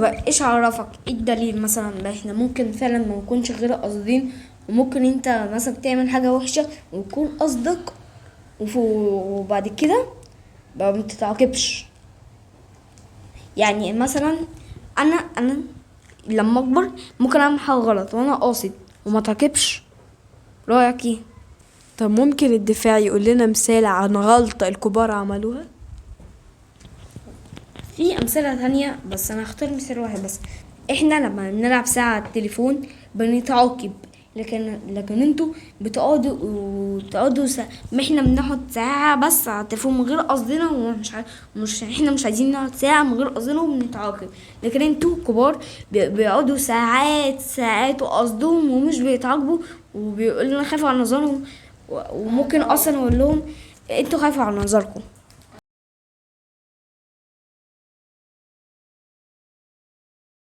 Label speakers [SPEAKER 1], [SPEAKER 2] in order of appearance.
[SPEAKER 1] بقى ايش عرفك؟ ايه الدليل؟ مثلا بقى احنا ممكن فعلا ما نكونش غير قاصدين، وممكن انت مثلا بتعمل حاجة وحشة ويكون قصدك، وبعد كده بقى ما تتعاقبش. يعني مثلا انا لما اكبر ممكن اعمل حاجة غلط وانا قاصد وما تعاقبش. رأيك ايه؟
[SPEAKER 2] طب ممكن الدفاع يقول لنا مثال عن غلطة الكبار عملوها؟
[SPEAKER 1] في امثله تانية بس انا هختار مثال واحد بس. احنا لما بنلعب ساعه على التليفون بنتعاقب، لكن انتوا ما احنا بناخد ساعه بس على التليفون من غير قصدنا، مش احنا مش عايزين نقعد ساعه من غير قصدنا وبنتعاقب. لكن انتوا كبار بيقعدوا ساعات وقصدهم ومش بيتعاقبوا، وبيقولوا لنا خافوا على نظرهم، وممكن اصلا اقول لهم انتوا خايفوا على نظركم.